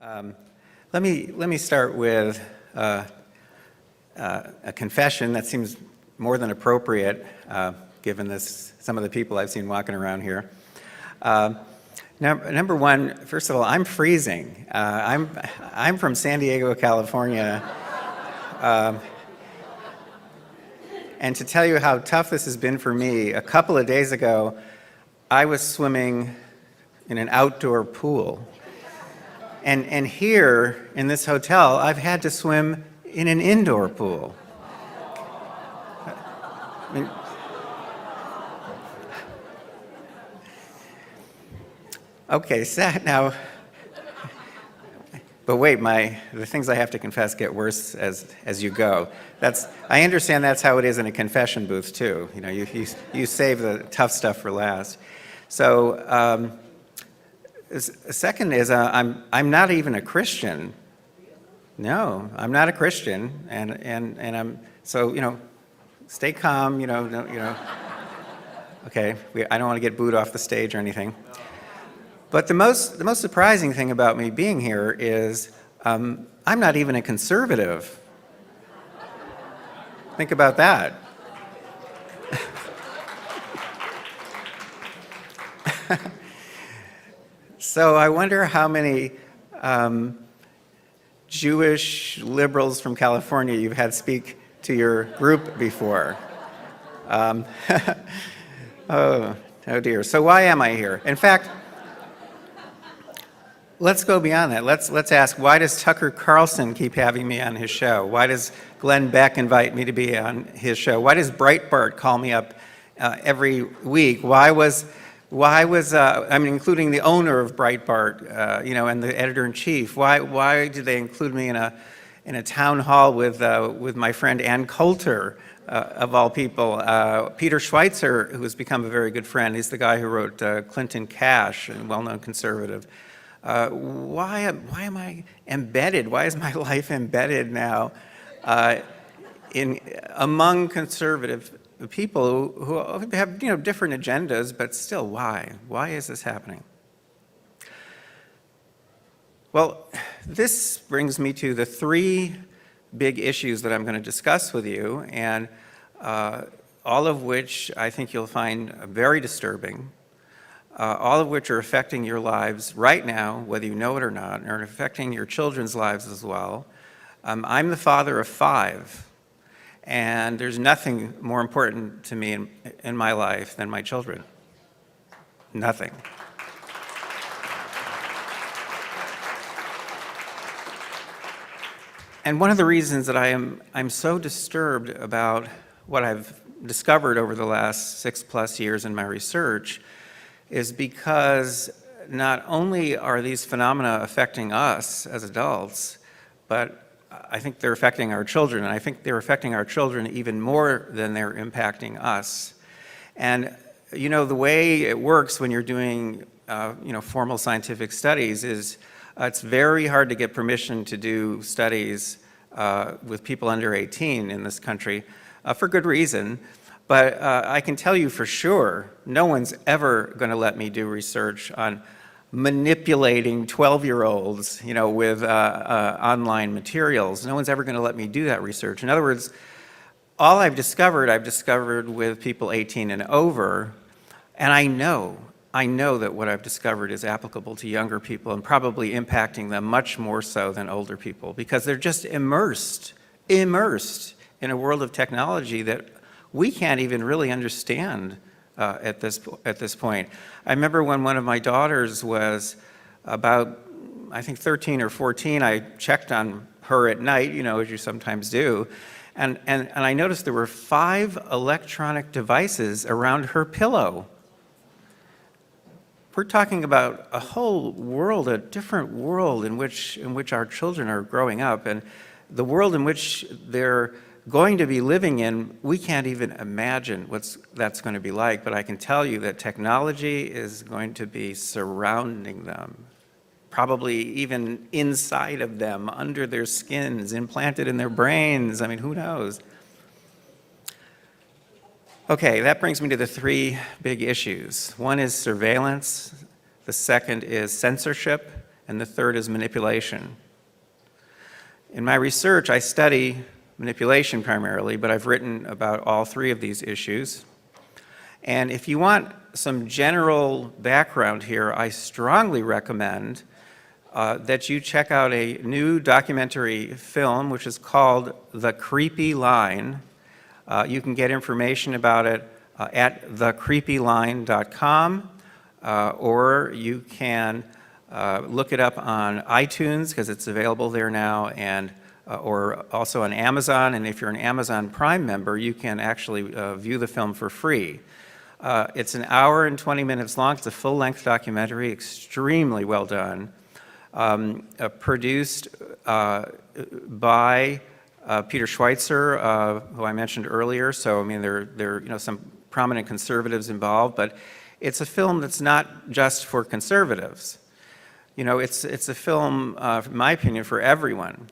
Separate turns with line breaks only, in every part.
Um, let me start with a confession that seems more than appropriate, given some of the people I've seen walking around here. Number one, first of all, I'm freezing. I'm from San Diego, California, and to tell you how tough this has been for me, a couple of days ago, I was swimming in an outdoor pool. And here, in this hotel, I've had to swim in an indoor pool. I mean, okay, now, but wait, the things I have to confess get worse as you go. I understand that's how it is in a confession booth too. You know, you save the tough stuff for last. So, second is I'm not even a Christian. No, I'm not a Christian, and I'm so stay calm. Okay, I don't want to get booed off the stage or anything. But the most surprising thing about me being here is I'm not even a conservative. Think about that. So I wonder how many Jewish liberals from California you've had speak to your group before. Oh dear. So why am I here? In fact, let's go beyond that. Let's ask, why does Tucker Carlson keep having me on his show? Why does Glenn Beck invite me to be on his show? Why does Breitbart call me up every week? Including the owner of Breitbart, and the editor-in-chief. Why did they include me in a town hall with my friend Ann Coulter, of all people? Peter Schweitzer, who has become a very good friend. He's the guy who wrote Clinton Cash, a well-known conservative. Why am I embedded? Why is my life embedded now among conservative people who have different agendas, but still, why? Why is this happening? Well, this brings me to the three big issues that I'm going to discuss with you, and all of which I think you'll find very disturbing, all of which are affecting your lives right now, whether you know it or not, and are affecting your children's lives as well. I'm the father of 5. And there's nothing more important to me in my life than my children. Nothing. And one of the reasons that I'm so disturbed about what I've discovered over the last 6+ years in my research is because not only are these phenomena affecting us as adults, but I think they're affecting our children, and I think they're affecting our children even more than they're impacting us. And the way it works when you're doing formal scientific studies is it's very hard to get permission to do studies with people under 18 in this country for good reason. But I can tell you for sure, no one's ever going to let me do research on manipulating 12-year-olds, with online materials. No one's ever going to let me do that research. In other words, all I've discovered with people 18 and over, and I know that what I've discovered is applicable to younger people and probably impacting them much more so than older people, because they're just immersed in a world of technology that we can't even really understand at this point. I remember when one of my daughters was about, I think 13 or 14, I checked on her at night, as you sometimes do, and I noticed there were 5 electronic devices around her pillow. We're talking about a whole world, a different world in which our children are growing up, and the world in which they're going to be living in, we can't even imagine what that's going to be like, but I can tell you that technology is going to be surrounding them, probably even inside of them, under their skins, implanted in their brains. I mean, who knows? Okay, that brings me to the 3 big issues. One is surveillance, the second is censorship, and the third is manipulation. In my research, I study manipulation primarily, but I've written about all three of these issues. And if you want some general background here, I strongly recommend that you check out a new documentary film which is called The Creepy Line. You can get information about it at thecreepyline.com, or you can look it up on iTunes because it's available there now, and or also on Amazon. And if you're an Amazon Prime member, you can actually view the film for free. It's an hour and 20 minutes long. It's a full-length documentary, extremely well done, produced by Peter Schweitzer, who I mentioned earlier. So I mean, there are some prominent conservatives involved, but it's a film that's not just for conservatives. It's a film, in my opinion, for everyone.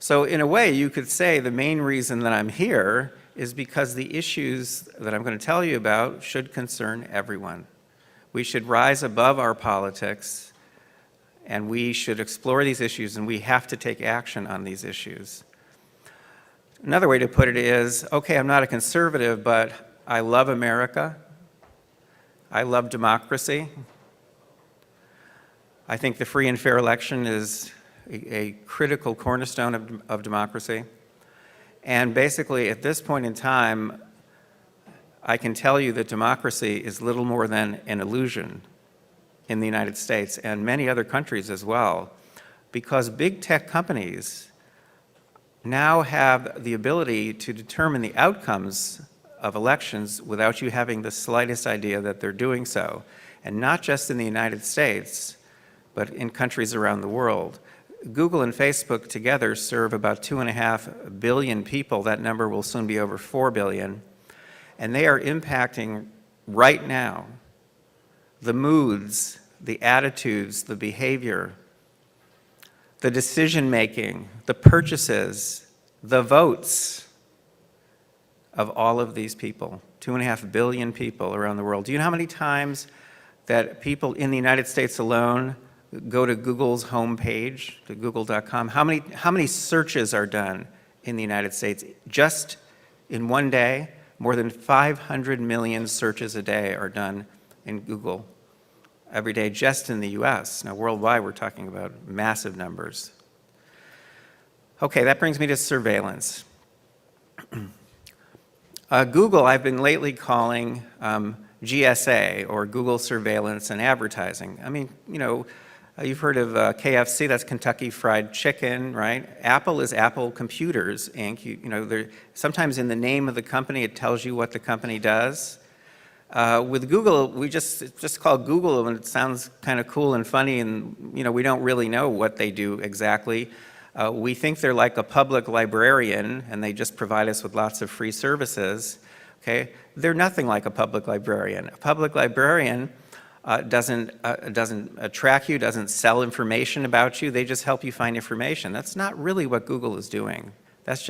So in a way, you could say the main reason that I'm here is because the issues that I'm going to tell you about should concern everyone. We should rise above our politics, and we should explore these issues, and we have to take action on these issues. Another way to put it is, okay, I'm not a conservative, but I love America. I love democracy. I think the free and fair election is a critical cornerstone of democracy. And basically, at this point in time, I can tell you that democracy is little more than an illusion in the United States and many other countries as well, because big tech companies now have the ability to determine the outcomes of elections without you having the slightest idea that they're doing so. And not just in the United States, but in countries around the world. Google and Facebook together serve about 2.5 billion people. That number will soon be over 4 billion. And they are impacting right now the moods, the attitudes, the behavior, the decision-making, the purchases, the votes of all of these people, 2.5 billion people around the world. Do you know how many times that people in the United States alone go to Google's homepage, to google.com? How many searches are done in the United States? Just in one day, more than 500 million searches a day are done in Google every day, just in the US. Now, worldwide, we're talking about massive numbers. Okay, that brings me to surveillance. Google, I've been lately calling GSA, or Google Surveillance and Advertising. I mean, you've heard of KFC, that's Kentucky Fried Chicken, right? Apple is Apple Computers, Inc. Sometimes in the name of the company, it tells you what the company does. With Google, we just call Google, and it sounds kind of cool and funny, and we don't really know what they do exactly. We think they're like a public librarian, and they just provide us with lots of free services. Okay, they're nothing like a public librarian. A public librarian doesn't track you, doesn't sell information about you. They just help you find information. That's not really what Google is doing. It's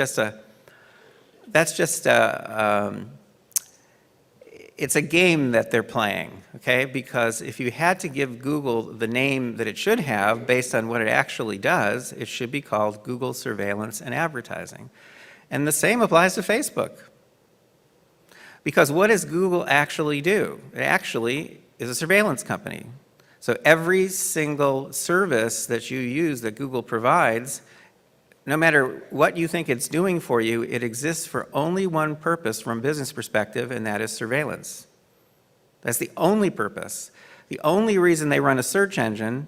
a game that they're playing, okay? Because if you had to give Google the name that it should have based on what it actually does, it should be called Google Surveillance and Advertising. And the same applies to Facebook. Because what does Google actually do? It actually is a surveillance company. So every single service that you use that Google provides, no matter what you think it's doing for you, it exists for only one purpose from a business perspective, and that is surveillance. That's the only purpose. The only reason they run a search engine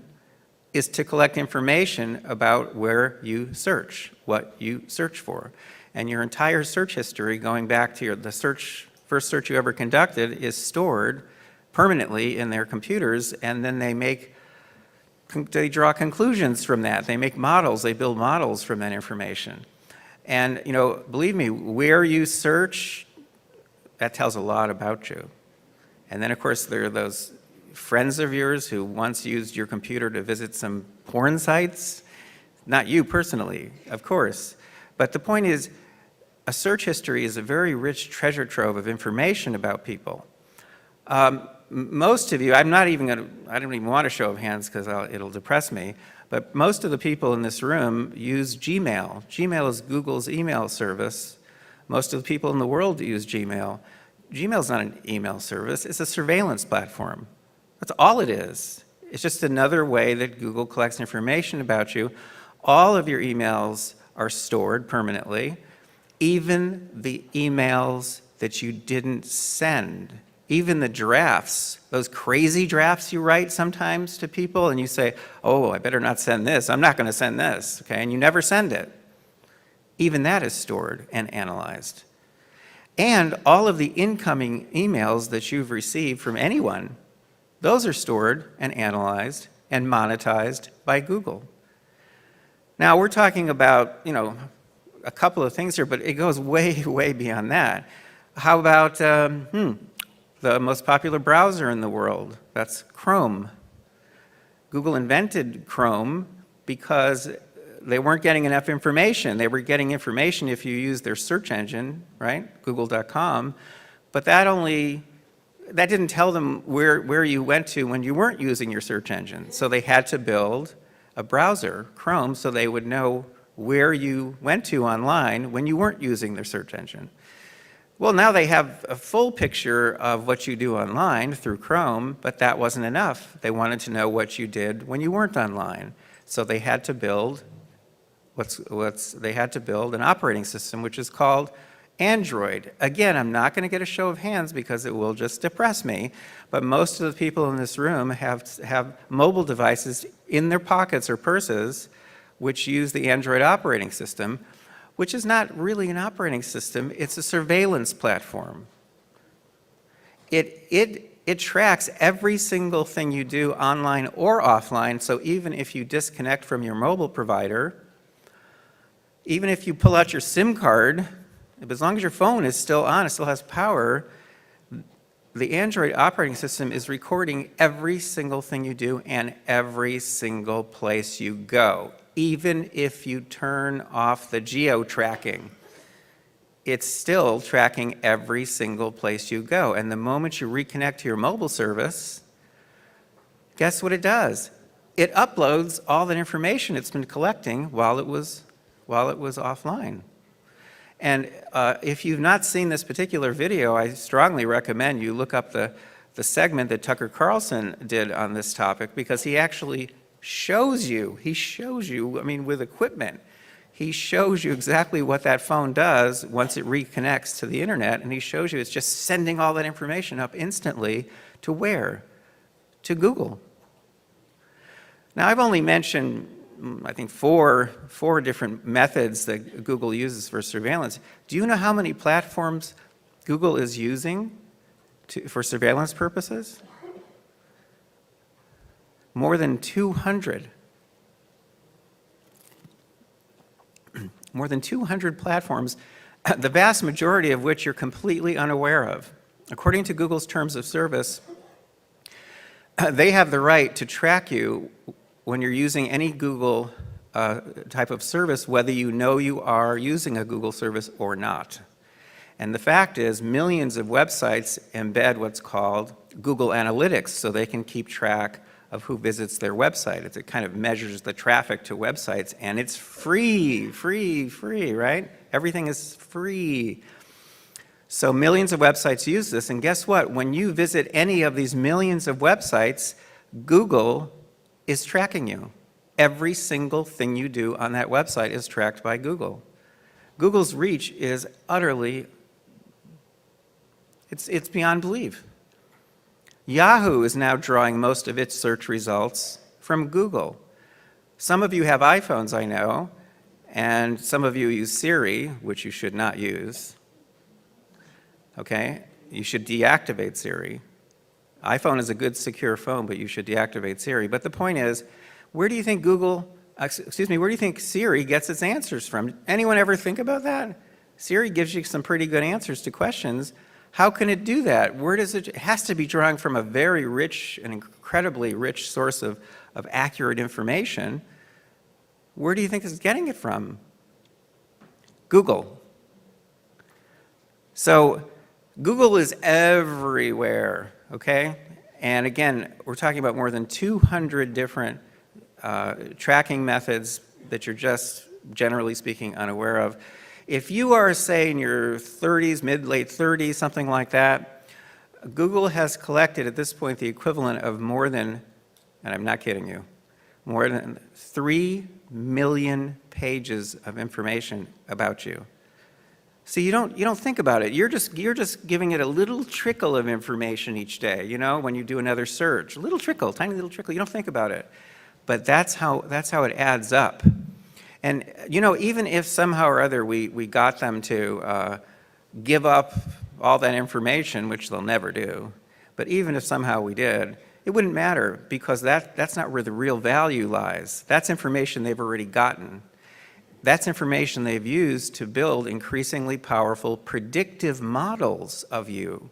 is to collect information about where you search, what you search for. And your entire search history, going back to the first search you ever conducted, is stored permanently in their computers, and then they draw conclusions from that. They make models, they build models from that information. And believe me, where you search, that tells a lot about you. And then of course there are those friends of yours who once used your computer to visit some porn sites. Not you personally, of course. But the point is, a search history is a very rich treasure trove of information about people. Most of you, I don't even want a show of hands because it'll depress me, but most of the people in this room use Gmail. Gmail is Google's email service. Most of the people in the world use Gmail. Gmail's not an email service, it's a surveillance platform. That's all it is. It's just another way that Google collects information about you. All of your emails are stored permanently, even the emails that you didn't send. Even the drafts, those crazy drafts you write sometimes to people and you say, oh, I better not send this, I'm not gonna send this, okay, and you never send it. Even that is stored and analyzed. And all of the incoming emails that you've received from anyone, those are stored and analyzed and monetized by Google. Now we're talking about, a couple of things here, but it goes way, way beyond that. How about, the most popular browser in the world? That's Chrome. Google invented Chrome because they weren't getting enough information. They were getting information if you used their search engine, right, google.com, but that didn't tell them where you went to when you weren't using your search engine. So they had to build a browser, Chrome, so they would know where you went to online when you weren't using their search engine. Well, now they have a full picture of what you do online through Chrome, but that wasn't enough. They wanted to know what you did when you weren't online. So they had to build an operating system which is called Android. Again, I'm not going to get a show of hands because it will just depress me, but most of the people in this room have mobile devices in their pockets or purses which use the Android operating system, which is not really an operating system, it's a surveillance platform. It tracks every single thing you do online or offline, so even if you disconnect from your mobile provider, even if you pull out your SIM card, as long as your phone is still on, it still has power, the Android operating system is recording every single thing you do and every single place you go. Even if you turn off the geo-tracking, it's still tracking every single place you go. And the moment you reconnect to your mobile service, guess what it does? It uploads all that information it's been collecting while it was offline. And if you've not seen this particular video, I strongly recommend you look up the segment that Tucker Carlson did on this topic, because he actually shows you, with equipment, he shows you exactly what that phone does once it reconnects to the internet, and he shows you it's just sending all that information up instantly to where? To Google. Now, I've only mentioned, I think, four different methods that Google uses for surveillance. Do you know how many platforms Google is using for surveillance purposes? More than 200. More than 200 platforms, the vast majority of which you're completely unaware of. According to Google's terms of service, they have the right to track you when you're using any Google type of service, whether you know you are using a Google service or not. And the fact is, millions of websites embed what's called Google Analytics, so they can keep track of who visits their website. It kind of measures the traffic to websites, and it's free, right? Everything is free. So millions of websites use this, and guess what? When you visit any of these millions of websites, Google is tracking you. Every single thing you do on that website is tracked by Google. Google's reach is utterly, it's beyond belief. Yahoo is now drawing most of its search results from Google. Some of you have iPhones, I know, and some of you use Siri, which you should not use. Okay? You should deactivate Siri. iPhone is a good, secure phone, but you should deactivate Siri. But the point is, where do you think where do you think Siri gets its answers from? Anyone ever think about that? Siri gives you some pretty good answers to questions. How can it do that? It has to be drawing from a very rich, an incredibly rich source of accurate information. Where do you think it's getting it from? Google. So Google is everywhere, okay? And again, we're talking about more than 200 different tracking methods that you're just, generally speaking, unaware of. If you are, say, in your 30s, late 30s, something like that, Google has collected at this point the equivalent of more than, and I'm not kidding you, more than 3 million pages of information about you. See, you don't think about it. You're just giving it a little trickle of information each day, you know, when you do another search. A little trickle, tiny little trickle. You don't think about it. But that's how it adds up. And, you know, even if somehow or other we got them to give up all that information, which they'll never do, but even if somehow we did, it wouldn't matter, because that's not where the real value lies. That's information they've already gotten. That's information they've used to build increasingly powerful predictive models of you.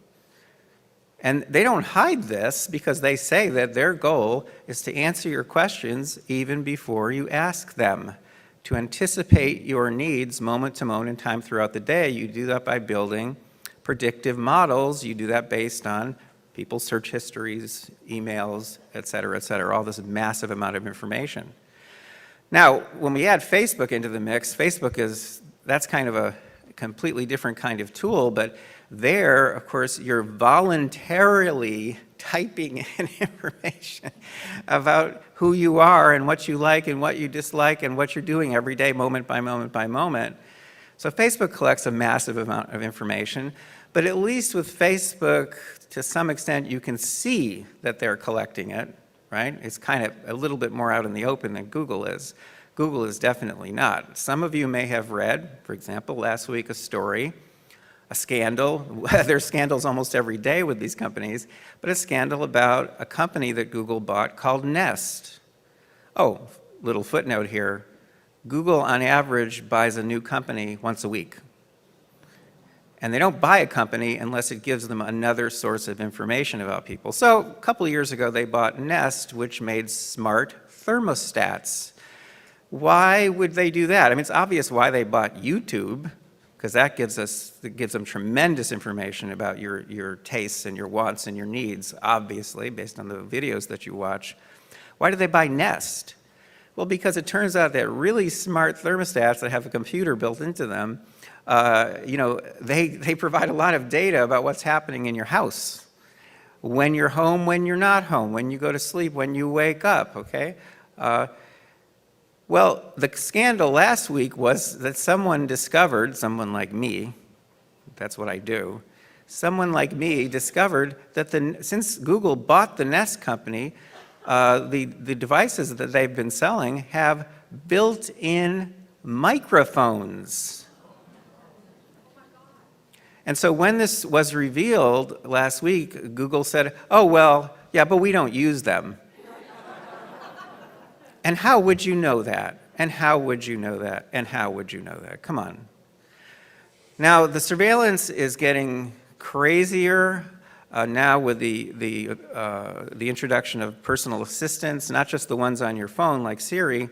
And they don't hide this, because they say that their goal is to answer your questions even before you ask them, to anticipate your needs moment to moment in time throughout the day. You do that by building predictive models. You do that based on people's search histories, emails, et cetera, all this massive amount of information. Now, when we add Facebook into the mix, that's kind of a completely different kind of tool, but there, of course, you're voluntarily typing in information about who you are and what you like and what you dislike and what you're doing every day, moment by moment by moment. So Facebook collects a massive amount of information, but at least with Facebook, to some extent, you can see that they're collecting it, right? It's kind of a little bit more out in the open than Google is. Google is definitely not. Some of you may have read, for example, last week a story, a scandal. There's scandals almost every day with these companies, but a scandal about a company that Google bought called Nest. Oh, little footnote here. Google, on average, buys a new company once a week. And they don't buy a company unless it gives them another source of information about people. So a couple of years ago, they bought Nest, which made smart thermostats. Why would they do that? I mean, it's obvious why they bought YouTube, because that gives them tremendous information about your tastes and your wants and your needs, obviously, based on the videos that you watch. Why did they buy Nest? Well, because it turns out that really smart thermostats that have a computer built into them, you know, they provide a lot of data about what's happening in your house. When you're home, when you're not home, when you go to sleep, when you wake up, okay? Well, the scandal last week was that someone like me, that's what I do, someone like me discovered that since Google bought the Nest company, the devices that they've been selling have built-in microphones. And so when this was revealed last week, Google said, oh, well, yeah, but we don't use them. And how would you know that? And how would you know that? And how would you know that? Come on. Now, the surveillance is getting crazier now with the introduction of personal assistants, not just the ones on your phone like Siri,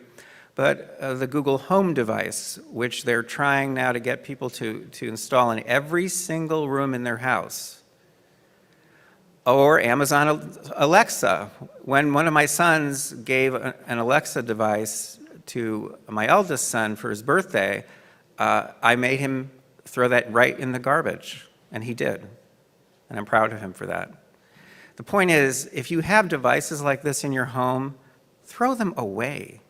but the Google Home device, which they're trying now to get people to install in every single room in their house. Or Amazon Alexa. When one of my sons gave an Alexa device to my eldest son for his birthday, I made him throw that right in the garbage, and he did. And I'm proud of him for that. The point is, if you have devices like this in your home, throw them away.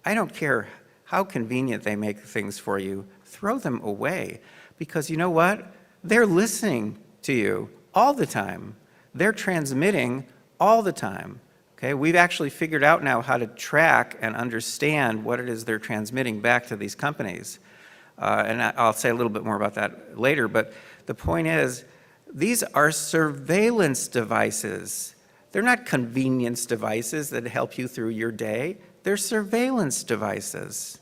I don't care how convenient they make things for you, throw them away. Because you know what? They're listening to you all the time. They're transmitting all the time. Okay? We've actually figured out now how to track and understand what it is they're transmitting back to these companies. And I'll say a little bit more about that later, but the point is, these are surveillance devices. They're not convenience devices that help you through your day. They're surveillance devices.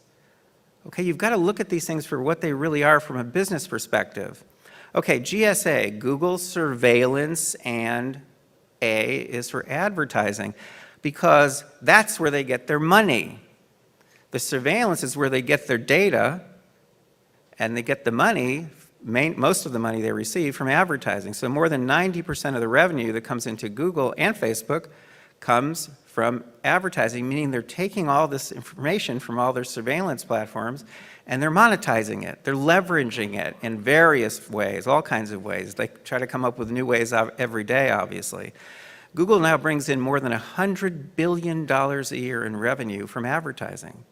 Okay, you've got to look at these things for what they really are from a business perspective. Okay, GSA, Google Surveillance, and A is for advertising, because that's where they get their money. The surveillance is where they get their data, and they get the money, most of the money they receive from advertising. So more than 90% of the revenue that comes into Google and Facebook comes from advertising, meaning they're taking all this information from all their surveillance platforms and they're monetizing it. They're leveraging it in various ways, all kinds of ways. They try to come up with new ways every day, obviously. Google now brings in more than $100 billion a year in revenue from advertising.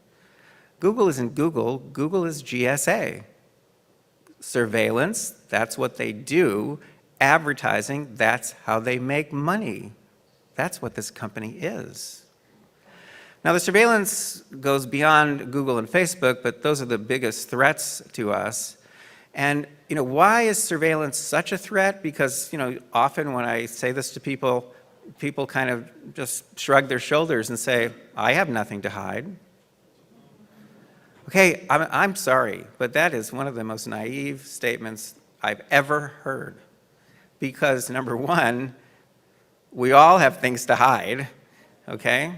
Google isn't Google, Google is GSA. Surveillance, that's what they do. Advertising, that's how they make money. That's what this company is. Now, the surveillance goes beyond Google and Facebook, but those are the biggest threats to us. And, why is surveillance such a threat? Because, often when I say this to people, people kind of just shrug their shoulders and say, I have nothing to hide. Okay, I'm sorry, but that is one of the most naive statements I've ever heard. Because, number one, we all have things to hide, okay?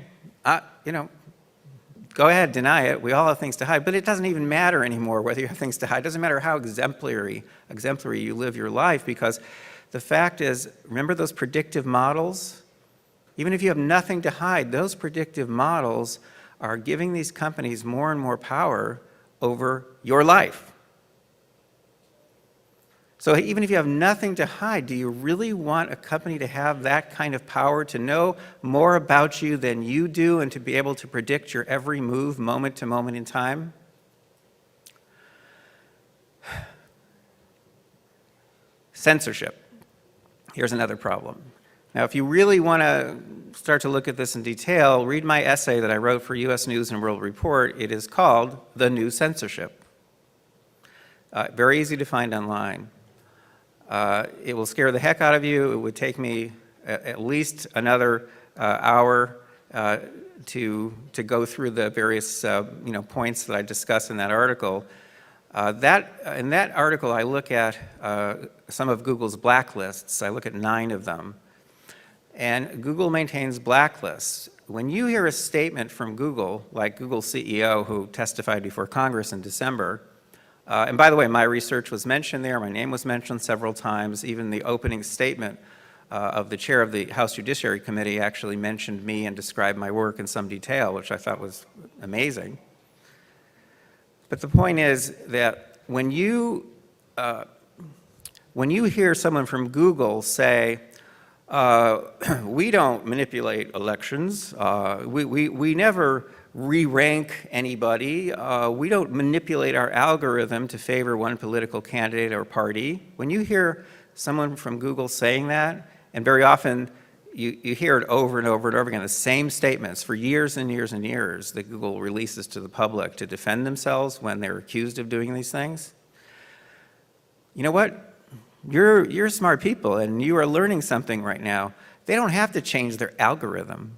Go ahead, deny it. We all have things to hide, but it doesn't even matter anymore whether you have things to hide. It doesn't matter how exemplary you live your life, because the fact is, remember those predictive models? Even if you have nothing to hide, those predictive models are giving these companies more and more power over your life. So even if you have nothing to hide, do you really want a company to have that kind of power, to know more about you than you do and to be able to predict your every move moment to moment in time? Censorship. Here's another problem. Now, if you really want to start to look at this in detail, read my essay that I wrote for U.S. News and World Report. It is called The New Censorship. Very easy to find online. It will scare the heck out of you. It would take me at least another hour to go through the various points that I discuss in that article. In that article, I look at some of Google's blacklists. I look at 9 of them. And Google maintains blacklists. When you hear a statement from Google, like Google's CEO who testified before Congress in December, and by the way, my research was mentioned there, my name was mentioned several times, even the opening statement of the chair of the House Judiciary Committee actually mentioned me and described my work in some detail, which I thought was amazing. But the point is that when you hear someone from Google say, we don't manipulate elections, we never re-rank anybody, we don't manipulate our algorithm to favor one political candidate or party. When you hear someone from Google saying that, and very often you hear it over and over and over again, the same statements for years and years and years that Google releases to the public to defend themselves when they're accused of doing these things. You know what? You're smart people and you are learning something right now. They don't have to change their algorithm.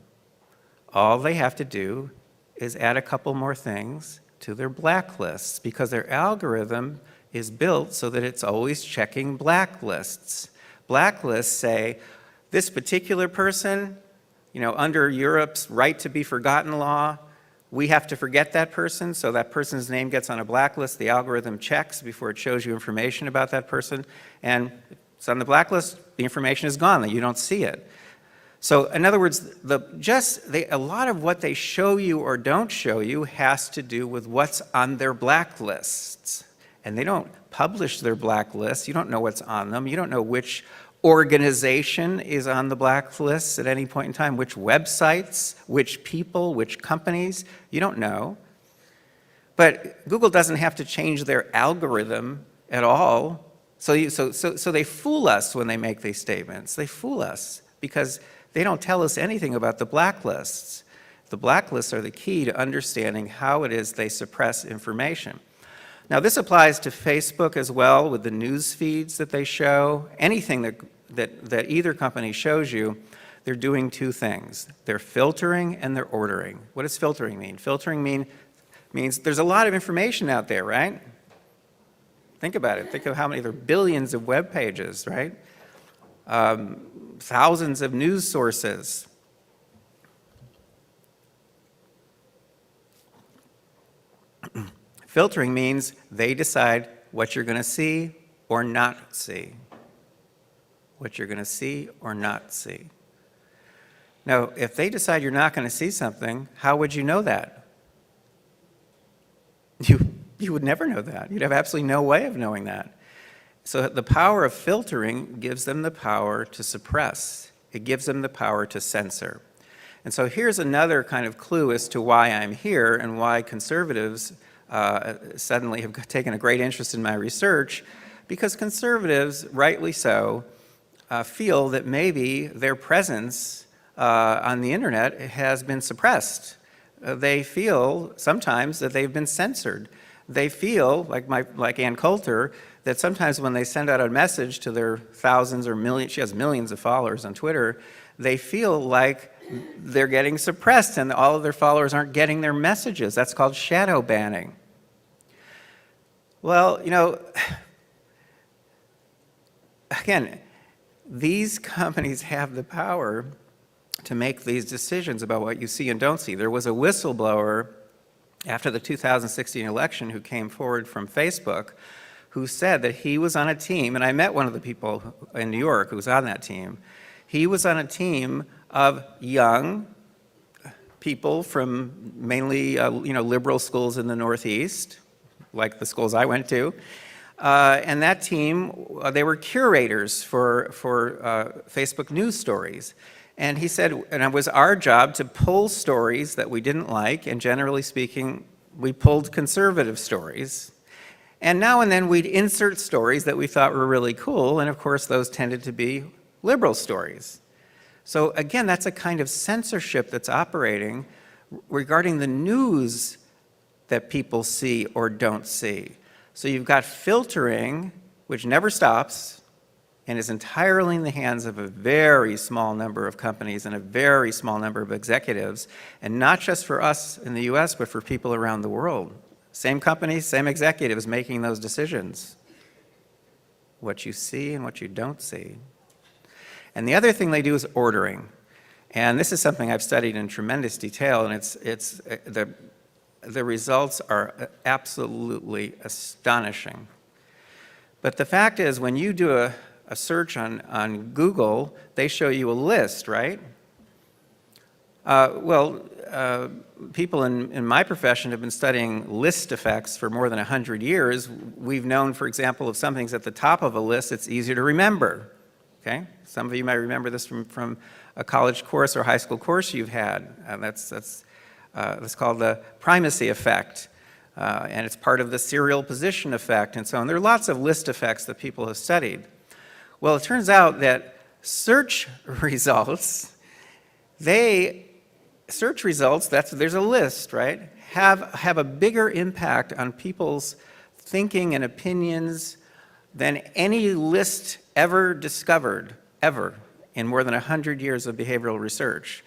All they have to do is add a couple more things to their blacklists, because their algorithm is built so that it's always checking blacklists. Blacklists say, this particular person, under Europe's right to be forgotten law, we have to forget that person, so that person's name gets on a blacklist. The algorithm checks before it shows you information about that person, and if it's on the blacklist, the information is gone, you don't see it. So in other words, a lot of what they show you or don't show you has to do with what's on their blacklists. And they don't publish their blacklists. You don't know what's on them. You don't know which organization is on the blacklists at any point in time, which websites, which people, which companies. You don't know. But Google doesn't have to change their algorithm at all. So they fool us when they make these statements. They fool us because they don't tell us anything about the blacklists. The blacklists are the key to understanding how it is they suppress information. Now, this applies to Facebook as well, with the news feeds that they show. Anything that either company shows you, they're doing 2 things. They're filtering and they're ordering. What does filtering mean? Filtering means there's a lot of information out there, right? Think about it. Think of how many, there are billions of web pages, right? Thousands of news sources. Filtering means they decide what you're going to see or not see. What you're going to see or not see. Now, if they decide you're not going to see something, how would you know that? You would never know that. You'd have absolutely no way of knowing that. So the power of filtering gives them the power to suppress. It gives them the power to censor. And so here's another kind of clue as to why I'm here and why conservatives suddenly have taken a great interest in my research, because conservatives, rightly so, feel that maybe their presence on the internet has been suppressed. They feel sometimes that they've been censored. They feel, like Ann Coulter, that sometimes when they send out a message to their thousands or millions, she has millions of followers on Twitter, they feel like they're getting suppressed and all of their followers aren't getting their messages. That's called shadow banning. Well, again, these companies have the power to make these decisions about what you see and don't see. There was a whistleblower after the 2016 election who came forward from Facebook who said that he was on a team, and I met one of the people in New York who was on that team. He was on a team of young people from mainly liberal schools in the Northeast, like the schools I went to. And that team, they were curators for Facebook news stories. And he said, and it was our job to pull stories that we didn't like, and generally speaking, we pulled conservative stories. And now and then we'd insert stories that we thought were really cool, and of course those tended to be liberal stories. So again, that's a kind of censorship that's operating regarding the news that people see or don't see. So you've got filtering, which never stops and is entirely in the hands of a very small number of companies and a very small number of executives, and not just for us in the US, but for people around the world. Same companies, same executives making those decisions. What you see and what you don't see. And the other thing they do is ordering. And this is something I've studied in tremendous detail, and the results are absolutely astonishing. But the fact is, when you do a search on Google, they show you a list, right? People in my profession have been studying list effects for more than 100 years. We've known, for example, if something's at the top of a list, it's easier to remember. Okay? Some of you might remember this from a college course or high school course you've had. That's called the primacy effect. And it's part of the serial position effect and so on. There are lots of list effects that people have studied. Well, it turns out that search results, there's a list, right, have a bigger impact on people's thinking and opinions than any list ever discovered, ever, in more than 100 years of behavioral research.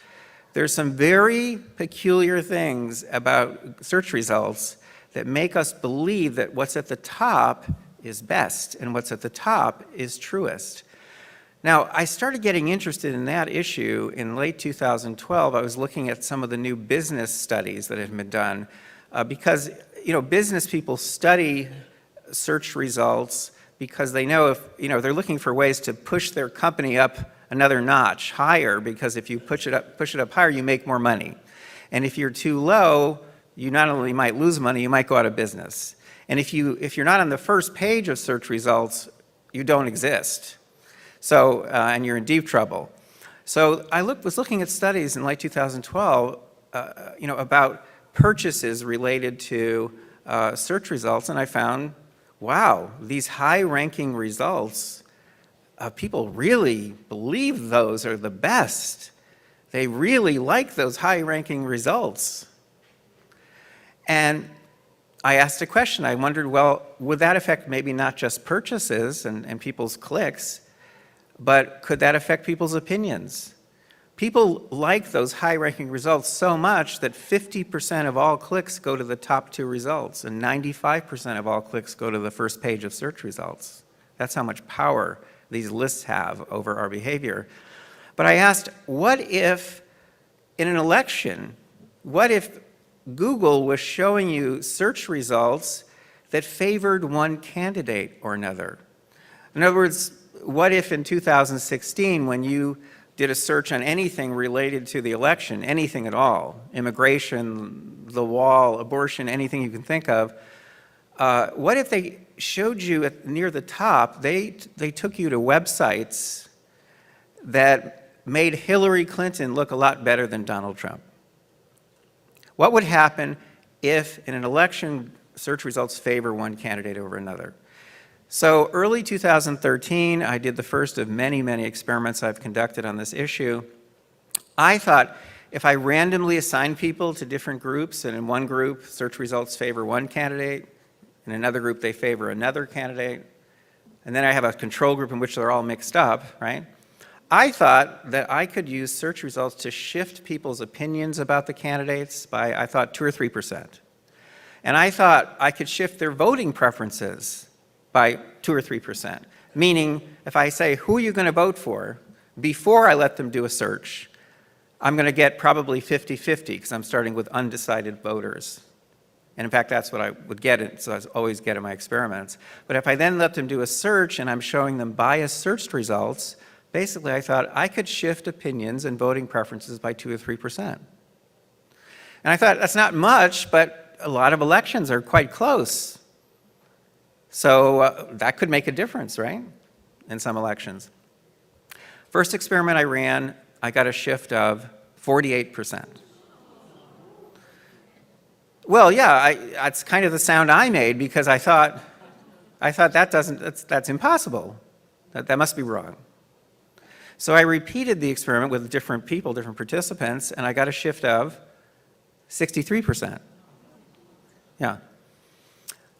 There's some very peculiar things about search results that make us believe that what's at the top is best and what's at the top is truest. Now, I started getting interested in that issue in late 2012. I was looking at some of the new business studies that had been done because, business people study search results because they know if, they're looking for ways to push their company up another notch higher, because if you push it up higher, you make more money. And if you're too low, you not only might lose money, you might go out of business. And if you're not on the first page of search results, you don't exist. So, and you're in deep trouble. So I was looking at studies in late 2012, about purchases related to search results, and I found, wow, these high-ranking results, people really believe those are the best. They really like those high-ranking results. And I asked a question. I wondered, well, would that affect maybe not just purchases and people's clicks, but could that affect people's opinions? People like those high-ranking results so much that 50% of all clicks go to the top 2 results, and 95% of all clicks go to the first page of search results. That's how much power these lists have over our behavior. But I asked, what if in an election, what if Google was showing you search results that favored one candidate or another? In other words, what if in 2016, when you did a search on anything related to the election, anything at all, immigration, the wall, abortion, anything you can think of, what if they showed you near the top, they took you to websites that made Hillary Clinton look a lot better than Donald Trump? What would happen if in an election search results favor one candidate over another? So early 2013, I did the first of many, many experiments I've conducted on this issue. I thought if I randomly assign people to different groups, and in one group, search results favor one candidate, in another group, they favor another candidate, and then I have a control group in which they're all mixed up, right? I thought that I could use search results to shift people's opinions about the candidates by, I thought, 2 or 3%. And I thought I could shift their voting preferences by 2 or 3%. Meaning, if I say, who are you going to vote for, before I let them do a search, I'm going to get probably 50-50 because I'm starting with undecided voters. And in fact, that's what I would get, so I always get in my experiments. But if I then let them do a search and I'm showing them biased searched results, basically I thought I could shift opinions and voting preferences by 2 or 3%. And I thought that's not much, but a lot of elections are quite close. So that could make a difference, right, in some elections. First experiment I ran, I got a shift of 48%. Well, yeah, that's kind of the sound I made because I thought that's impossible. That must be wrong. So I repeated the experiment with different people, different participants, and I got a shift of 63%. Yeah.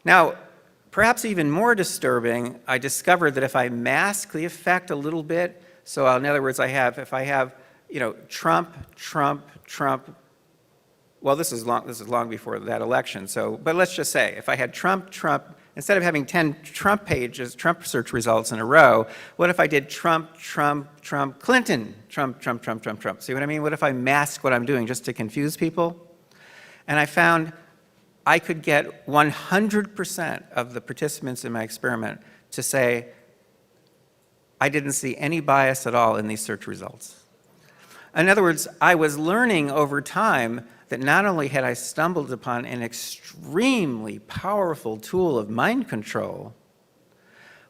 Now, perhaps even more disturbing, I discovered that if I mask the effect a little bit, so in other words, if I have, Trump, well, this is long before that election, but let's just say, if I had Trump, instead of having 10 Trump pages, Trump search results in a row, what if I did Trump, Clinton, Trump? See what I mean? What if I mask what I'm doing just to confuse people? And I found I could get 100% of the participants in my experiment to say, I didn't see any bias at all in these search results. In other words, I was learning over time that not only had I stumbled upon an extremely powerful tool of mind control,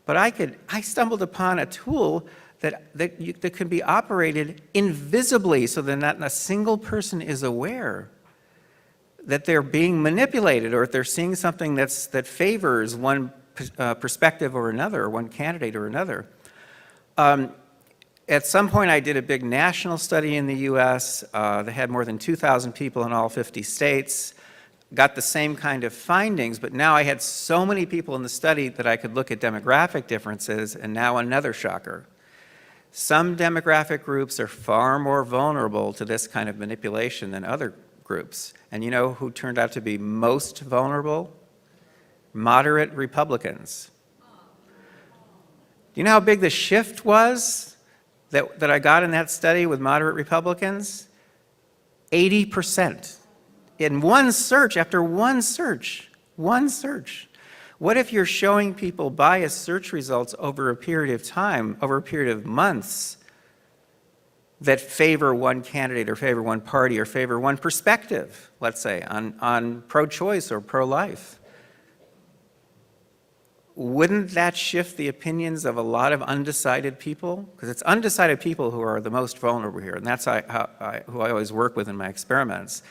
but I stumbled upon a tool that could be operated invisibly so that not a single person is aware that they're being manipulated or if they're seeing something that favors one perspective or another, or one candidate or another. At some point, I did a big national study in the US that had more than 2,000 people in all 50 states, got the same kind of findings, but now I had so many people in the study that I could look at demographic differences, and now another shocker. Some demographic groups are far more vulnerable to this kind of manipulation than other groups. And you know who turned out to be most vulnerable? Moderate Republicans. Do you know how big the shift was that I got in that study with moderate Republicans? 80%. In one search, after one search. What if you're showing people biased search results over a period of time, over a period of months, that favor one candidate or favor one party or favor one perspective, let's say, on pro-choice or pro-life? Wouldn't that shift the opinions of a lot of undecided people? Because it's undecided people who are the most vulnerable here, and that's who I always work with in my experiments.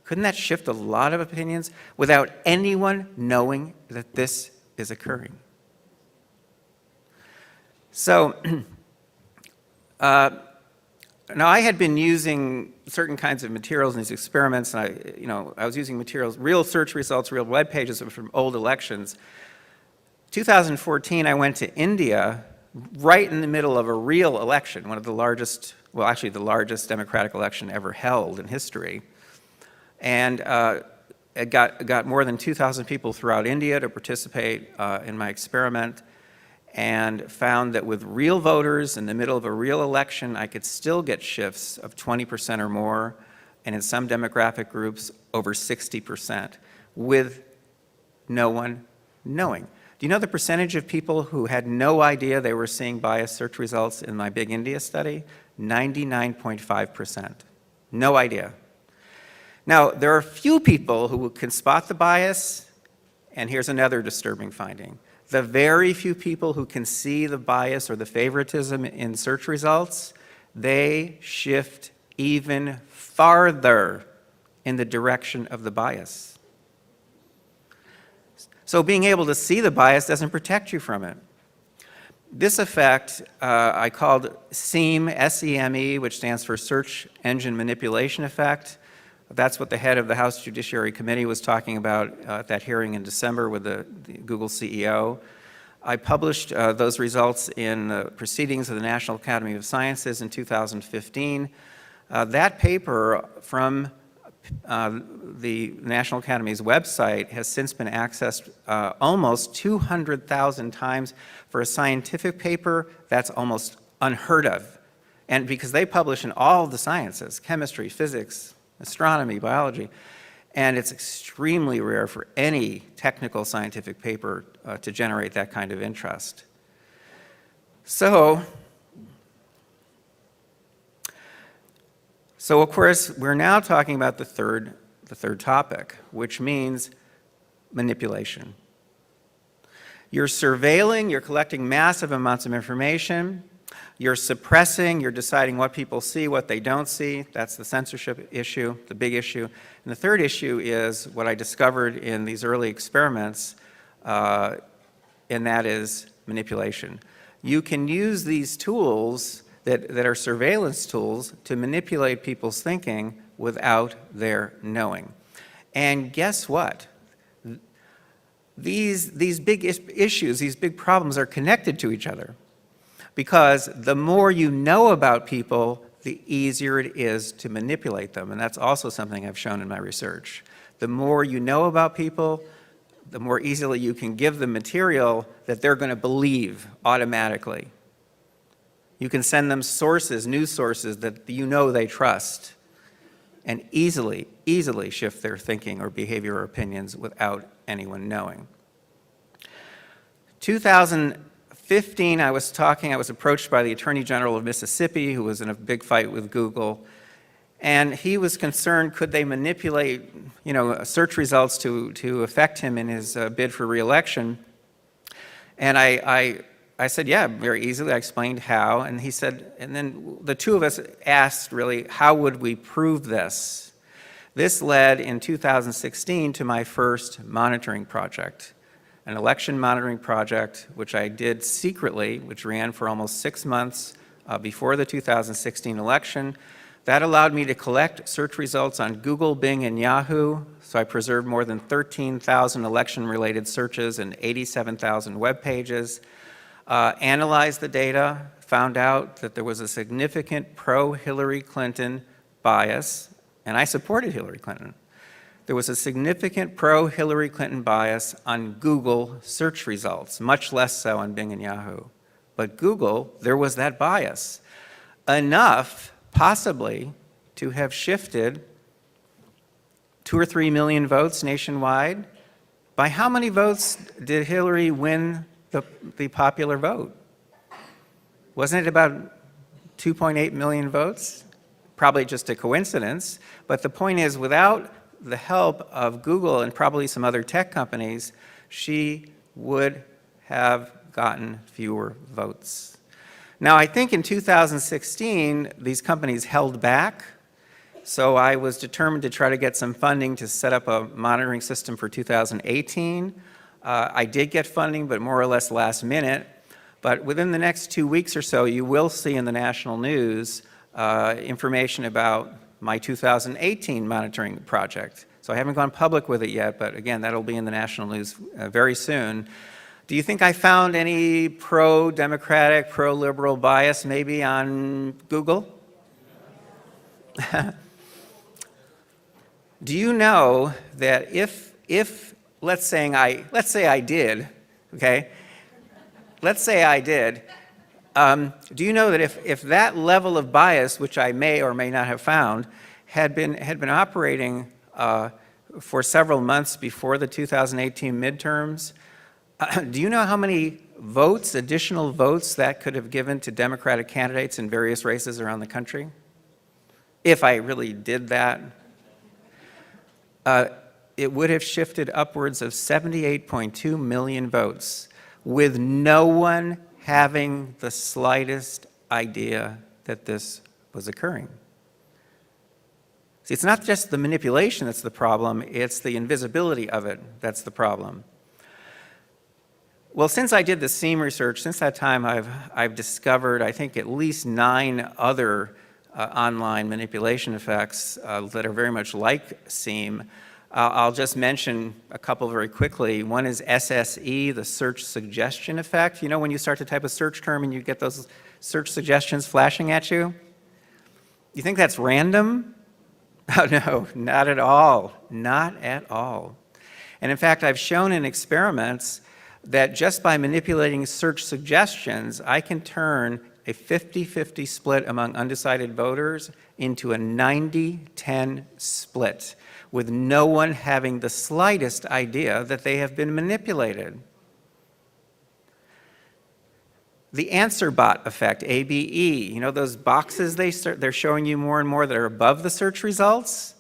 Couldn't that shift a lot of opinions without anyone knowing that this is occurring? So, now I had been using certain kinds of materials in these experiments, and I was using materials, real search results, real web pages from old elections. 2014, I went to India right in the middle of a real election, one of the largest, well, actually the largest democratic election ever held in history. And it got more than 2,000 people throughout India to participate in my experiment, and found that with real voters in the middle of a real election, I could still get shifts of 20% or more, and in some demographic groups, over 60%, with no one knowing. Do you know the percentage of people who had no idea they were seeing biased search results in my Big India study? 99.5%. No idea. Now, there are few people who can spot the bias, and here's another disturbing finding. The very few people who can see the bias or the favoritism in search results, they shift even farther in the direction of the bias. So being able to see the bias doesn't protect you from it. This effect I called SEME, S-E-M-E, which stands for Search Engine Manipulation Effect. That's what the head of the House Judiciary Committee was talking about at that hearing in December with the Google CEO. I published those results in the Proceedings of the National Academy of Sciences in 2015. That paper from the National Academy's website has since been accessed almost 200,000 times. For a scientific paper, that's almost unheard of. And because they publish in all the sciences, chemistry, physics, astronomy, biology, and it's extremely rare for any technical scientific paper to generate that kind of interest. So of course, we're now talking about the third topic, which means manipulation. You're surveilling, you're collecting massive amounts of information, you're suppressing, you're deciding what people see, what they don't see. That's the censorship issue, the big issue. And the third issue is what I discovered in these early experiments, and that is manipulation. You can use these tools that are surveillance tools to manipulate people's thinking without their knowing. And guess what? These big issues, these big problems are connected to each other, because the more you know about people, the easier it is to manipulate them. And that's also something I've shown in my research. The more you know about people, the more easily you can give them material that they're going to believe automatically. You can send them sources, news sources that you know they trust, and easily shift their thinking or behavior or opinions without anyone knowing. 2015, I was approached by the Attorney General of Mississippi, who was in a big fight with Google, and he was concerned, could they manipulate, search results to affect him in his bid for re-election? And I said, yeah, very easily. I explained how, and he said, and then the two of us asked, really, how would we prove this? This led in 2016 to my first monitoring project, an election monitoring project, which I did secretly, which ran for almost 6 months before the 2016 election. That allowed me to collect search results on Google, Bing, and Yahoo. So I preserved more than 13,000 election-related searches and 87,000 web pages. Analyzed the data, found out that there was a significant pro-Hillary Clinton bias, and I supported Hillary Clinton. There was a significant pro-Hillary Clinton bias on Google search results, much less so on Bing and Yahoo. But Google, there was that bias, enough possibly to have shifted 2 or 3 million votes nationwide. By how many votes did Hillary win the popular vote? Wasn't it about 2.8 million votes? Probably just a coincidence, but the point is, without the help of Google and probably some other tech companies, she would have gotten fewer votes. Now, I think in 2016, these companies held back, so I was determined to try to get some funding to set up a monitoring system for 2018. I did get funding, but more or less last minute. But within the next 2 weeks or so, you will see in the national news information about my 2018 monitoring project. So I haven't gone public with it yet, but again, that'll be in the national news very soon. Do you think I found any pro-democratic, pro-liberal bias maybe on Google? Do you know that if let's say I did, okay? Let's say I did. Do you know that if that level of bias, which I may or may not have found, had been operating for several months before the 2018 midterms, do you know how many votes, additional votes that could have given to Democratic candidates in various races around the country? If I really did that, it would have shifted upwards of 78.2 million votes with no one having the slightest idea that this was occurring. See, it's not just the manipulation that's the problem, it's the invisibility of it that's the problem. Well, since I did the SEAM research, since that time I've discovered, I think, at least 9 other online manipulation effects that are very much like SEAM. I'll just mention a couple very quickly. One is SSE, the search suggestion effect. You know, when you start to type a search term and you get those search suggestions flashing at you? You think that's random? Oh, no, not at all. Not at all. And in fact, I've shown in experiments that just by manipulating search suggestions, I can turn a 50-50 split among undecided voters into a 90-10 split, with no one having the slightest idea that they have been manipulated. The answer bot effect, ABE, you know those boxes they're showing you more and more that are above the search results?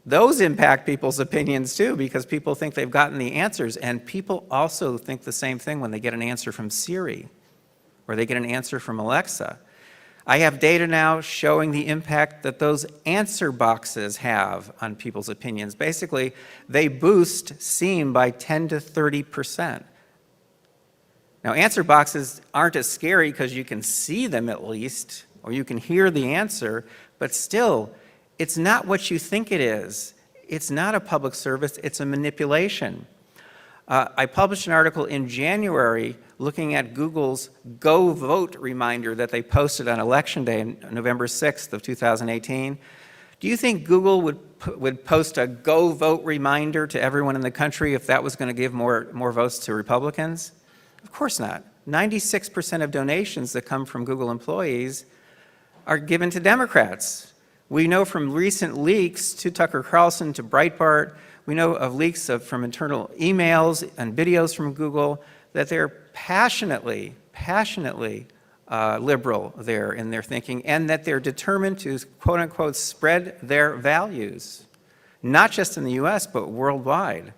Those impact people's opinions too, because people think they've gotten the answers, and people also think the same thing when they get an answer from Siri or they get an answer from Alexa. I have data now showing the impact that those answer boxes have on people's opinions. Basically, they boost SEAM by 10 to 30%. Now, answer boxes aren't as scary because you can see them at least, or you can hear the answer, but still, it's not what you think it is. It's not a public service, it's a manipulation. I published an article in January looking at Google's Go Vote reminder that they posted on Election Day, November 6th of 2018. Do you think Google would post a Go Vote reminder to everyone in the country if that was going to give more votes to Republicans? Of course not. 96% of donations that come from Google employees are given to Democrats. We know from recent leaks to Tucker Carlson to Breitbart, we know of leaks from internal emails and videos from Google that they're passionately liberal there in their thinking, and that they're determined to, quote unquote, spread their values, not just in the US, but worldwide.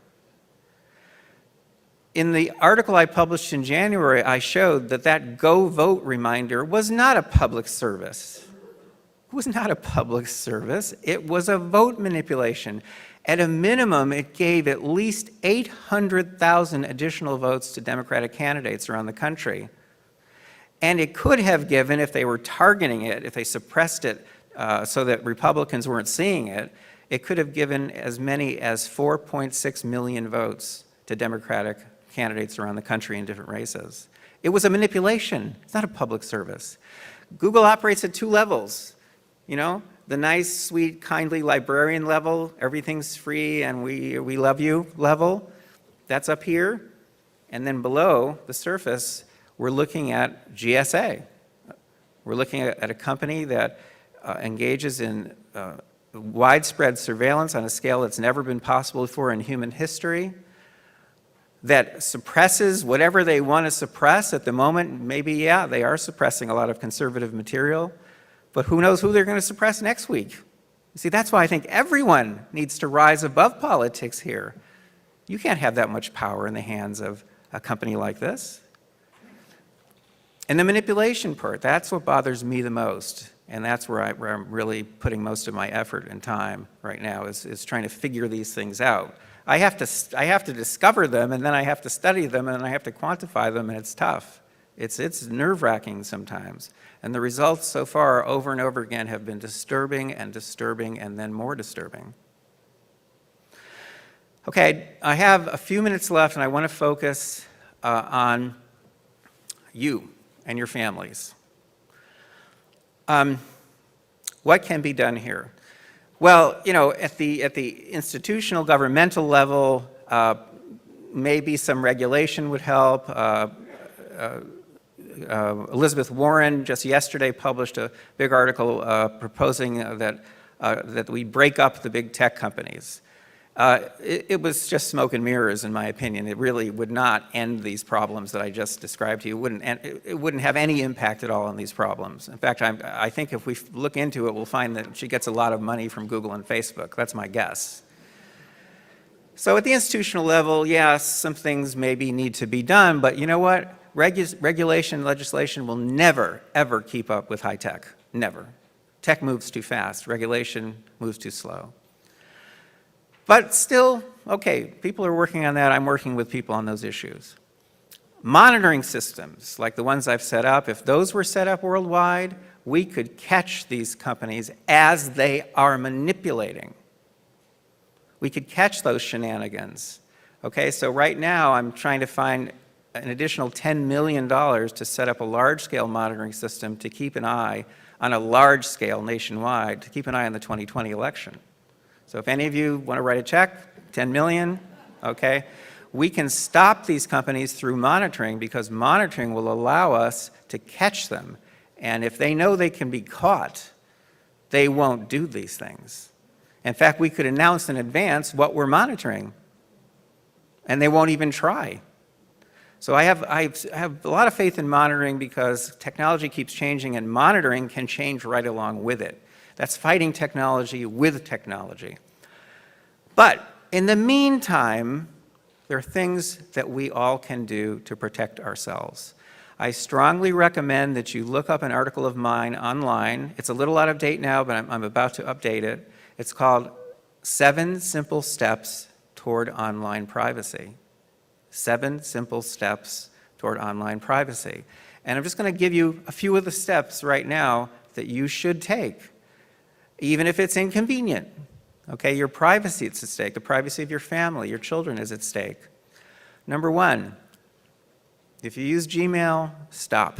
In the article I published in January, I showed that Go Vote reminder was not a public service. It was not a public service. It was a vote manipulation. At a minimum, it gave at least 800,000 additional votes to Democratic candidates around the country. And it could have given, if they were targeting it, if they suppressed it so that Republicans weren't seeing it, it could have given as many as 4.6 million votes to Democratic candidates around the country in different races. It was a manipulation. It's not a public service. Google operates at 2 levels, you know? The nice, sweet, kindly librarian level, everything's free and we love you level, that's up here. And then below the surface, we're looking at GSA. We're looking at a company that engages in widespread surveillance on a scale that's never been possible before in human history, that suppresses whatever they want to suppress at the moment. Maybe, yeah, they are suppressing a lot of conservative material, but who knows who they're going to suppress next week. You see, that's why I think everyone needs to rise above politics here. You can't have that much power in the hands of a company like this. And the manipulation part, that's what bothers me the most. And that's where I'm really putting most of my effort and time right now, is trying to figure these things out. I have to discover them, and then I have to study them, and then I have to quantify them, and it's tough. It's nerve-wracking sometimes. And the results so far, over and over again, have been disturbing and disturbing and then more disturbing. Okay, I have a few minutes left, and I want to focus on you and your families. What can be done here? Well, you know, at the institutional governmental level, maybe some regulation would help. Elizabeth Warren just yesterday published a big article proposing that we break up the big tech companies. It was just smoke and mirrors, in my opinion. It really would not end these problems that I just described to you. It wouldn't have any impact at all on these problems. In fact, I think if we look into it, we'll find that she gets a lot of money from Google and Facebook. That's my guess. So at the institutional level, yes, some things maybe need to be done, but you know what? Regulation, legislation will never, ever keep up with high tech. Never. Tech moves too fast. Regulation moves too slow. But still, okay, people are working on that. I'm working with people on those issues. Monitoring systems, like the ones I've set up, if those were set up worldwide, we could catch these companies as they are manipulating. We could catch those shenanigans. Okay, so right now I'm trying to find an additional $10 million to set up a large-scale monitoring system to keep an eye on a large scale nationwide, to keep an eye on the 2020 election. So if any of you want to write a check, 10 million, okay, we can stop these companies through monitoring because monitoring will allow us to catch them. And if they know they can be caught, they won't do these things. In fact, we could announce in advance what we're monitoring, and they won't even try. So I have a lot of faith in monitoring because technology keeps changing and monitoring can change right along with it. That's fighting technology with technology. But in the meantime, there are things that we all can do to protect ourselves. I strongly recommend that you look up an article of mine online. It's a little out of date now, but I'm about to update it. It's called 7 Simple Steps Toward Online Privacy. 7 Simple Steps Toward Online Privacy. And I'm just going to give you a few of the steps right now that you should take, even if it's inconvenient. Okay, your privacy is at stake. The privacy of your family, your children is at stake. Number 1, if you use Gmail, stop.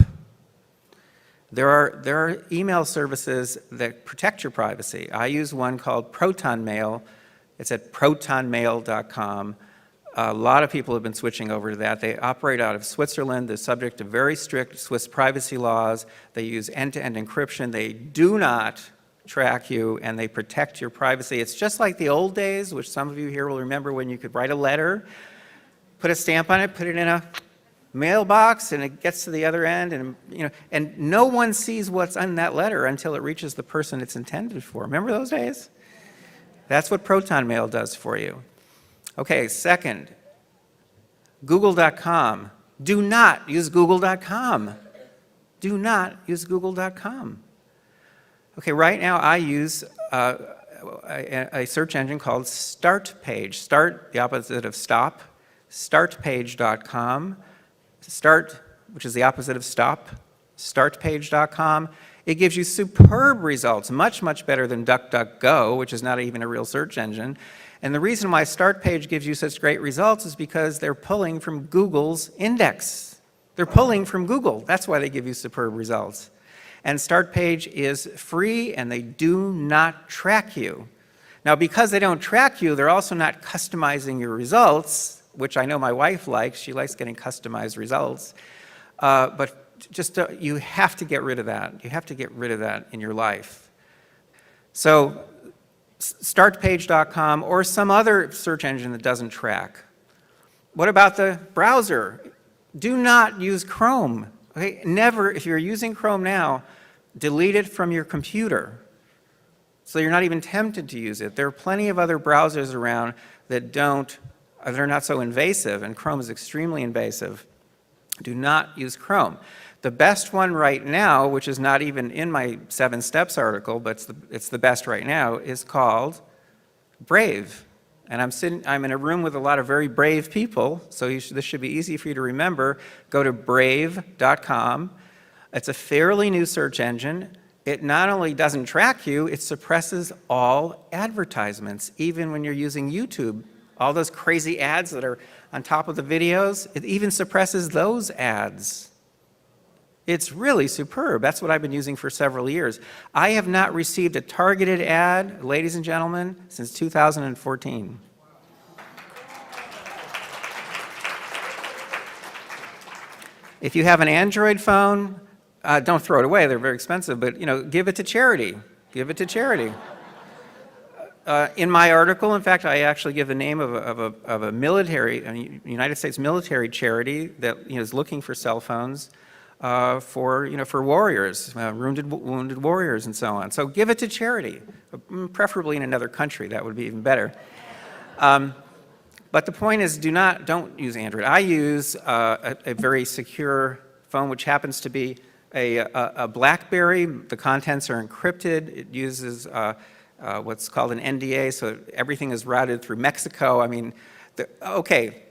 There are email services that protect your privacy. I use one called Proton Mail. It's at protonmail.com. A lot of people have been switching over to that. They operate out of Switzerland. They're subject to very strict Swiss privacy laws. They use end-to-end encryption. They do not track you, and they protect your privacy. It's just like the old days, which some of you here will remember, when you could write a letter, put a stamp on it, put it in a mailbox, and it gets to the other end, and no one sees what's on that letter until it reaches the person it's intended for. Remember those days? That's what Proton Mail does for you. Okay, second, Google.com. Do not use Google.com. Do not use Google.com. Okay, right now I use a search engine called StartPage. Start, the opposite of stop. Startpage.com. Start, which is the opposite of stop. Startpage.com. It gives you superb results, much, much better than DuckDuckGo, which is not even a real search engine. And the reason why StartPage gives you such great results is because they're pulling from Google's index. They're pulling from Google. That's why they give you superb results. And StartPage is free, and they do not track you. Now, because they don't track you, they're also not customizing your results, which I know my wife likes. She likes getting customized results. But just you have to get rid of that. You have to get rid of that in your life. So startpage.com or some other search engine that doesn't track. What about the browser? Do not use Chrome. Okay? Never, if you're using Chrome now, delete it from your computer so you're not even tempted to use it. There are plenty of other browsers around that they're not so invasive, and Chrome is extremely invasive. Do not use Chrome. The best one right now, which is not even in my 7 Steps article, but it's the best right now, is called Brave. And I'm in a room with a lot of very brave people, so this should be easy for you to remember. Go to brave.com. It's a fairly new search engine. It not only doesn't track you, it suppresses all advertisements, even when you're using YouTube. All those crazy ads that are on top of the videos, it even suppresses those ads. It's really superb. That's what I've been using for several years. I have not received a targeted ad, ladies and gentlemen, since 2014. If you have an Android phone, don't throw it away. They're very expensive, but give it to charity. Give it to charity. In my article, in fact, I actually give the name of a military, a United States military charity that is looking for cell phones for warriors, wounded warriors, and so on. So give it to charity, preferably in another country. That would be even better. But the point is, don't use Android. I use a very secure phone, which happens to be a BlackBerry. The contents are encrypted. It uses what's called an NDA, so everything is routed through Mexico. I mean, okay,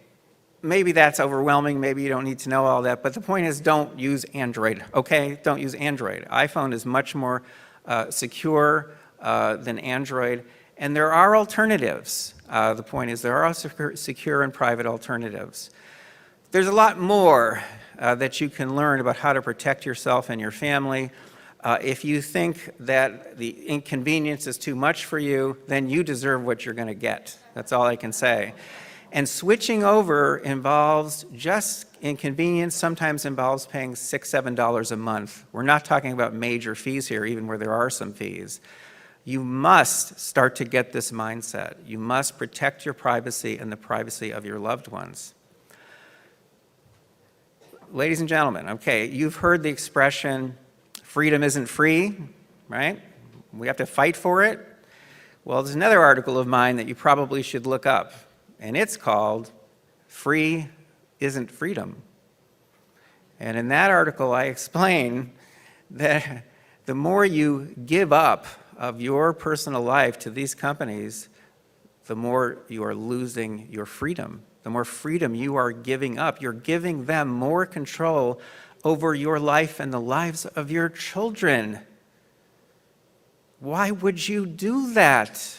maybe that's overwhelming. Maybe you don't need to know all that. But the point is, don't use Android, okay? Don't use Android. iPhone is much more secure than Android. And there are alternatives. The point is, there are secure and private alternatives. There's a lot more that you can learn about how to protect yourself and your family. If you think that the inconvenience is too much for you, then you deserve what you're going to get. That's all I can say. And switching over involves just inconvenience, sometimes involves paying $6, $7 a month. We're not talking about major fees here, even where there are some fees. You must start to get this mindset. You must protect your privacy and the privacy of your loved ones. Ladies and gentlemen, okay, you've heard the expression, freedom isn't free, right? We have to fight for it. Well, there's another article of mine that you probably should look up, and it's called Free Isn't Freedom. And in that article, I explain that the more you give up of your personal life to these companies, the more you are losing your freedom. The more freedom you are giving up, you're giving them more control over your life and the lives of your children. Why would you do that?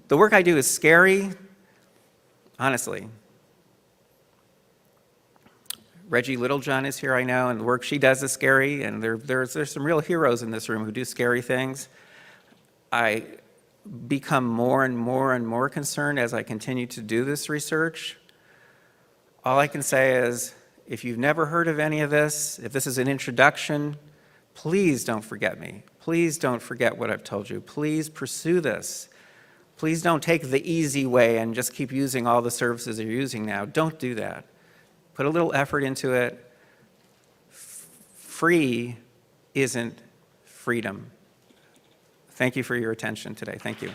The work I do is scary, honestly. Reggie Littlejohn is here, I know, and the work she does is scary, and there's some real heroes in this room who do scary things. I become more and more concerned as I continue to do this research. All I can say is, if you've never heard of any of this, if this is an introduction, please don't forget me. Please don't forget what I've told you. Please pursue this. Please don't take the easy way and just keep using all the services you're using now. Don't do that. Put a little effort into it. Free isn't freedom. Thank you for your attention today. Thank you.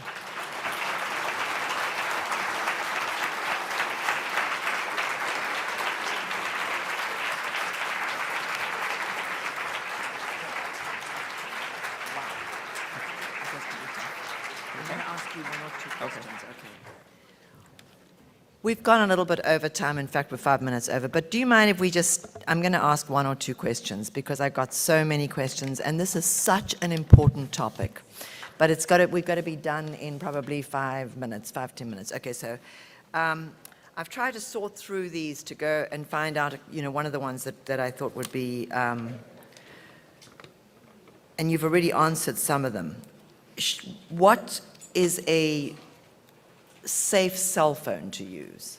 We've gone a little bit over time. In fact, we're 5 minutes over. But do you mind if we I'm going to ask 1 or 2 questions because I've got so many questions, and this is such an important topic. But we've got to be done in probably 5 minutes, 5-10 minutes. Okay, so I've tried to sort through these to go and find out, one of the ones that I thought would be, and you've already answered some of them. What is a safe cell phone to use?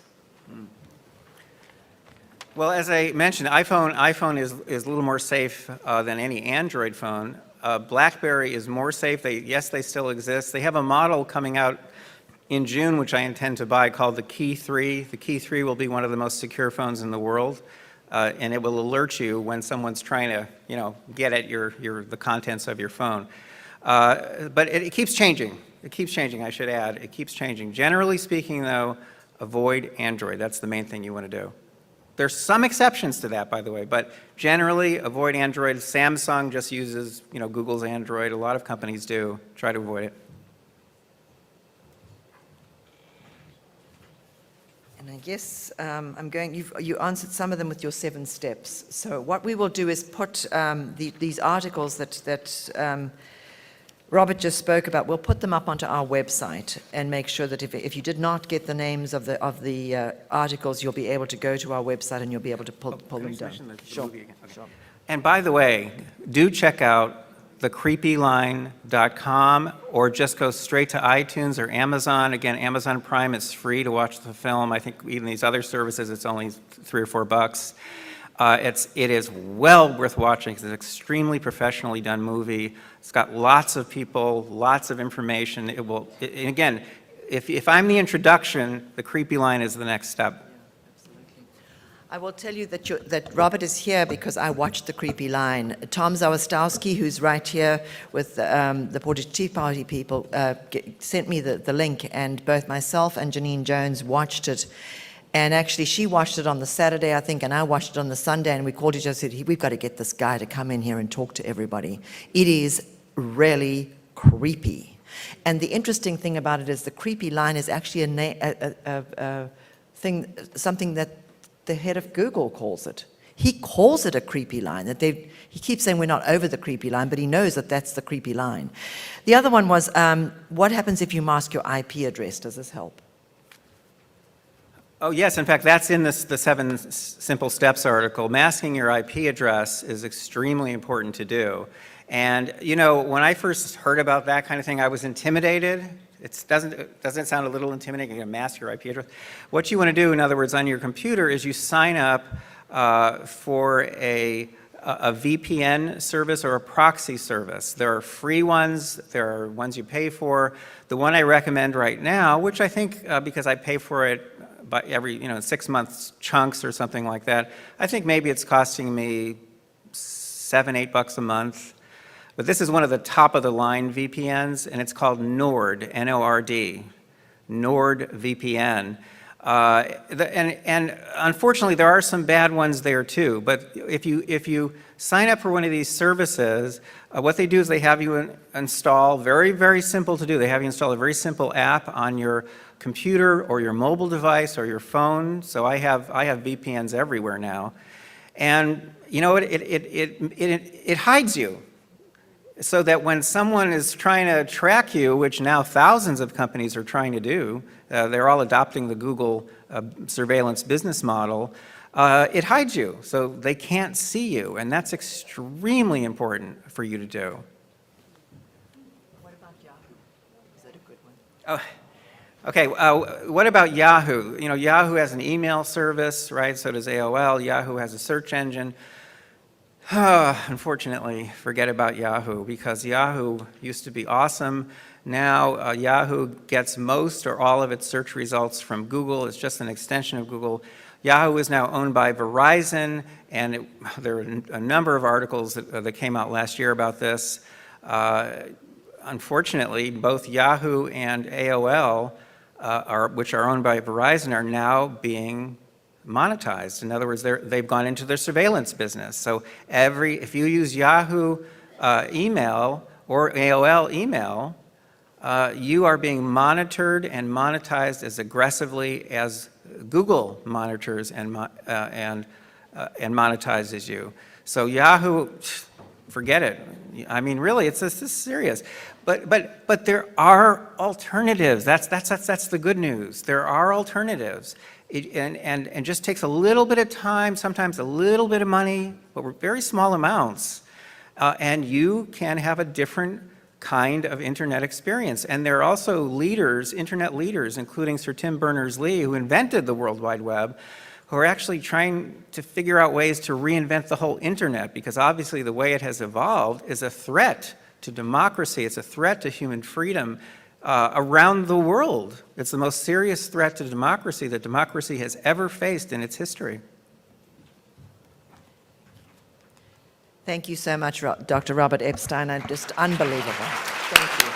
Well, as I mentioned, iPhone is a little more safe than any Android phone. BlackBerry is more safe. Yes, they still exist. They have a model coming out in June, which I intend to buy, called the Key 3. The Key 3 will be one of the most secure phones in the world, and it will alert you when someone's trying to, get at the contents of your phone. But it keeps changing. It keeps changing, I should add. It keeps changing. Generally speaking, though, avoid Android. That's the main thing you want to do. There's some exceptions to that, by the way, but generally avoid Android. Samsung just uses, Google's Android. A lot of companies do. Try to avoid it.
And I guess you answered some of them with your 7 steps. So what we will do is put these articles that Robert just spoke about, we'll put them up onto our website and make sure that if you did not get the names of the articles, you'll be able to go to our website and you'll be able to pull them down.
Sure. And by the way, do check out thecreepyline.com or just go straight to iTunes or Amazon. Again, Amazon Prime is free to watch the film. I think even these other services, it's only $3 or $4. It is well worth watching. It's an extremely professionally done movie. It's got lots of people, lots of information. And again, if I'm the introduction, the creepy line is the next step.
I will tell you that Robert is here because I watched The Creepy Line. Tom Zawastowski, who's right here with the Portage Tea Party people, sent me the link, and both myself and Janine Jones watched it. And actually, she watched it on the Saturday, I think, and I watched it on the Sunday, and we called each other and said, we've got to get this guy to come in here and talk to everybody. It is really creepy. And the interesting thing about it is the creepy line is actually something that the head of Google calls it. He calls it a creepy line. He keeps saying we're not over the creepy line, but he knows that that's the creepy line. The other one was, what happens if you mask your IP address? Does this help?
Oh, yes. In fact, that's in the 7 Simple Steps article. Masking your IP address is extremely important to do. And, you know, when I first heard about that kind of thing, I was intimidated. Doesn't it sound a little intimidating to mask your IP address? What you want to do, in other words, on your computer is you sign up for a VPN service or a proxy service. There are free ones. There are ones you pay for. The one I recommend right now, which I think because I pay for it by every 6 months chunks or something like that, I think maybe it's costing me $7, $8 a month. But this is one of the top-of-the-line VPNs, and it's called Nord, N-O-R-D, NordVPN. And unfortunately, there are some bad ones there too. But if you sign up for one of these services, what they do is they have you install, very, very simple to do, they have you install a very simple app on your computer or your mobile device or your phone. So I have VPNs everywhere now. And you know, it hides you. So that when someone is trying to track you, which now thousands of companies are trying to do, they're all adopting the Google surveillance business model, it hides you, so they can't see you, and that's extremely important for you to do.
What about Yahoo? Is that a good one?
Oh, okay, what about Yahoo? You know, Yahoo has an email service, right? So does AOL. Yahoo has a search engine. Unfortunately, forget about Yahoo, because Yahoo used to be awesome. Now Yahoo gets most or all of its search results from Google. It's just an extension of Google. Yahoo is now owned by Verizon, and there are a number of articles that came out last year about this. Unfortunately, both Yahoo and AOL, which are owned by Verizon, are now being monetized. In other words, they've gone into their surveillance business. So if you use Yahoo email or AOL email, you are being monitored and monetized as aggressively as Google monitors and monetizes you. So Yahoo, forget it. I mean, really, it's serious. But there are alternatives. That's the good news. There are alternatives. And just takes a little bit of time, sometimes a little bit of money, but very small amounts. And you can have a different kind of internet experience. And there are also leaders, internet leaders, including Sir Tim Berners-Lee, who invented the World Wide Web, who are actually trying to figure out ways to reinvent the whole internet, because obviously the way it has evolved is a threat to democracy. It's a threat to human freedom. Around the world. It's the most serious threat to democracy that democracy has ever faced in its history.
Thank you so much, Dr. Robert Epstein. Just unbelievable. Thank you.